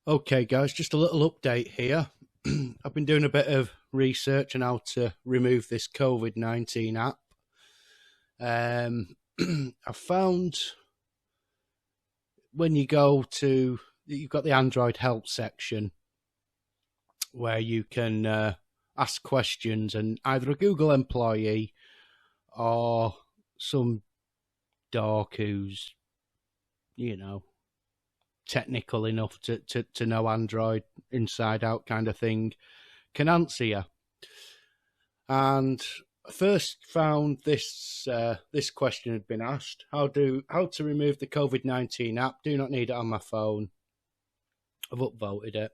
Okay, guys, just a little update here. I've been doing a bit of research on how to remove this COVID-19 app. I found when you go to, you've got the Android help section where you can ask questions, and either a Google employee or some dork who's, technical enough to know Android inside out kind of thing can answer you. And I first found this question had been asked: how to remove the COVID-19 app? Do not need it on my phone. I've upvoted it.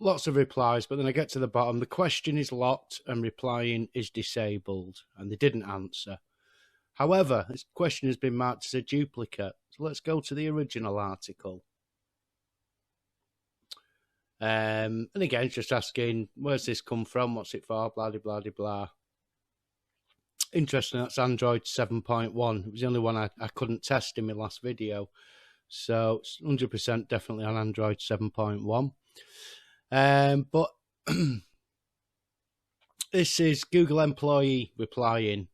Lots of replies, but then I get to the bottom. The question is locked and replying is disabled, and they didn't answer. However, this question has been marked as a duplicate. So let's go to the original article. And again, it's just asking, where's this come from? What's it for? Blah, blah, blah, blah. Interesting, that's Android 7.1. It was the only one I couldn't test in my last video. So it's 100% definitely on Android 7.1. But this is Google employee replying.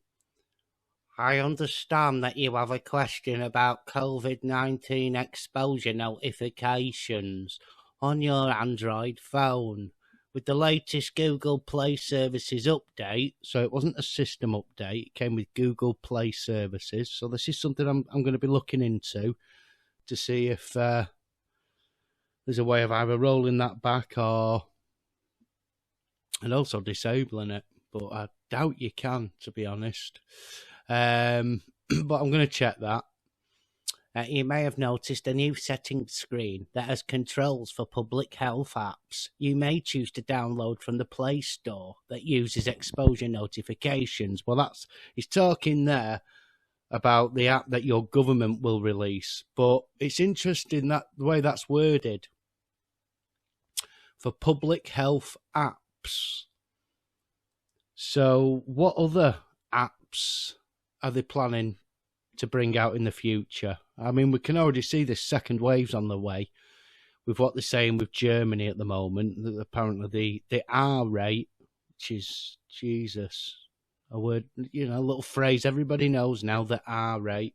I understand that you have a question about COVID-19 exposure notifications on your Android phone. With the latest Google Play Services update, so it wasn't a system update, it came with Google Play Services. So this is something I'm going to be looking into to see if there's a way of either rolling that back and also disabling it. But I doubt you can, to be honest. But I'm going to check that. You may have noticed a new settings screen that has controls for public health apps. You may choose to download from the Play Store that uses exposure notifications. Well, he's talking there about the app that your government will release. But it's interesting that the way that's worded. For public health apps. So what other apps are they planning to bring out in the future? I mean, we can already see this second wave's on the way with what they're saying with Germany at the moment. Apparently the R rate, which is, Jesus, a word, a little phrase everybody knows now, the R rate.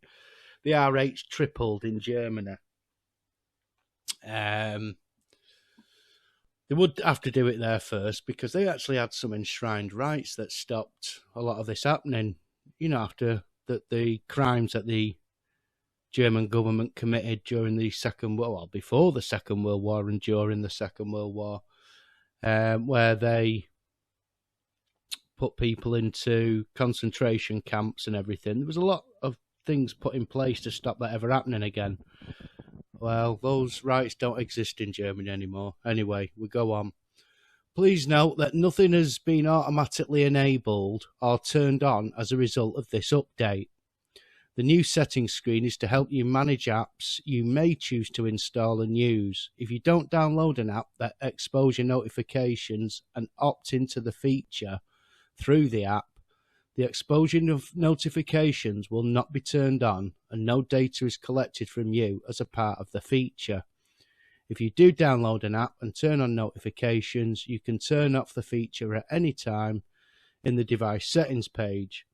The R rate's tripled in Germany. They would have to do it there first because they actually had some enshrined rights that stopped a lot of this happening, after the crimes that the German government committed during the before the Second World War and during the Second World War, where they put people into concentration camps and everything. There was a lot of things put in place to stop that ever happening again. Well, those rights don't exist in Germany anymore. Anyway, we go on. Please note that nothing has been automatically enabled or turned on as a result of this update. The new settings screen is to help you manage apps you may choose to install and use. If you don't download an app that exposure notifications and opt into the feature through the app, the exposure notifications will not be turned on and no data is collected from you as a part of the feature. If you do download an app and turn on notifications, you can turn off the feature at any time in the device settings page.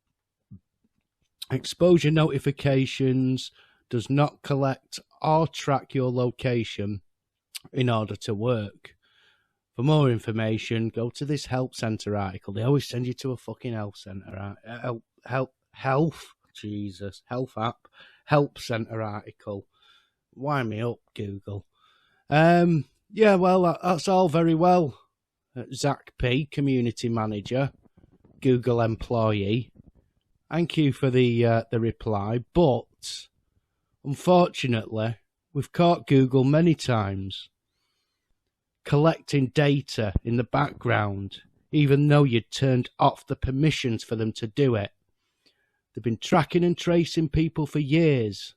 Exposure notifications does not collect or track your location in order to work. For more information, go to this help center article. They always send you to a fucking health center. Health app, help center article. Wind me up, Google. That's all very well. Zach P, community manager, Google employee. Thank you for the reply, but unfortunately, we've caught Google many times collecting data in the background, even though you'd turned off the permissions for them to do it. They've been tracking and tracing people for years,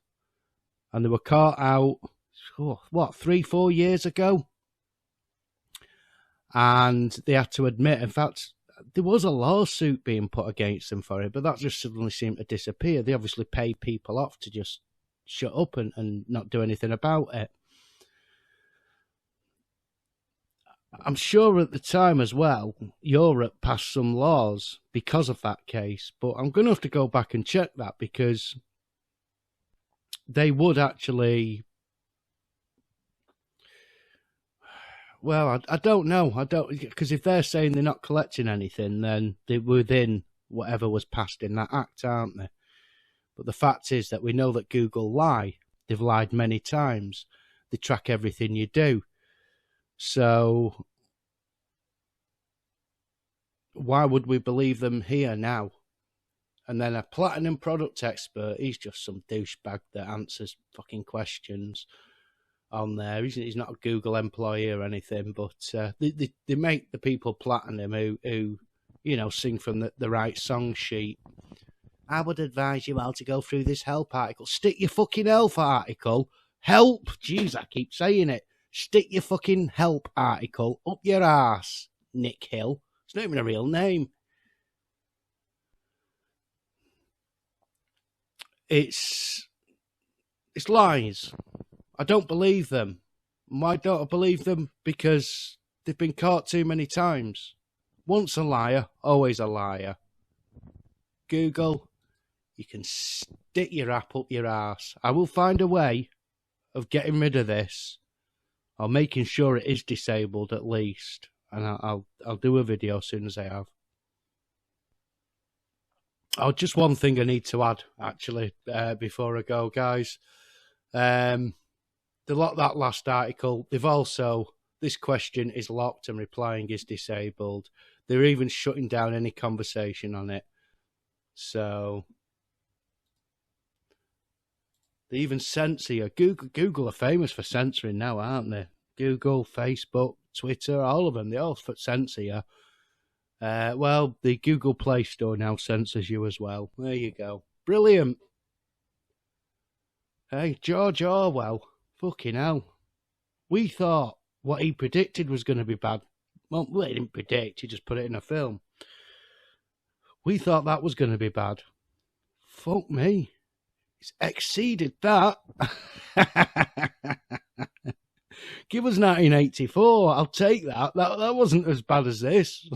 and they were caught out, 3-4 years ago? And they had to admit, in fact, there was a lawsuit being put against them for it, but that just suddenly seemed to disappear. They obviously paid people off to just shut up and not do anything about it. I'm sure at the time as well, Europe passed some laws because of that case, but I'm going to have to go back and check that, because they would actually... Well, I don't know. Because if they're saying they're not collecting anything, then they're within whatever was passed in that act, aren't they? But the fact is that we know that Google lie. They've lied many times. They track everything you do. So why would we believe them here now? And then a platinum product expert, he's just some douchebag that answers fucking questions on there. He's not a Google employee or anything, but they make the people platinum who sing from the right song sheet. I would advise you all to go through this help article. Stick your fucking help article. Help! Jeez, I keep saying it. Stick your fucking help article up your arse, Nick Hill. It's not even a real name. It's lies. I don't believe them. Why don't I believe them? Because they've been caught too many times. Once a liar, always a liar. Google, you can stick your app up your arse. I will find a way of getting rid of this, or making sure it is disabled at least. And I'll do a video as soon as I have. Oh, just one thing I need to add, actually, before I go, guys. That last article, they've also, this question is locked and replying is disabled. They're even shutting down any conversation on it. So they even censor you. Google are famous for censoring now, aren't they? Google, Facebook, Twitter, all of them, they all censor you. Well, the Google Play Store now censors you as well. There you go. Brilliant. Hey, George Orwell. Fucking hell. We thought what he predicted was going to be bad. Well, he didn't predict, he just put it in a film. We thought that was going to be bad. Fuck me. It's exceeded that. Give us 1984. I'll take that. That wasn't as bad as this.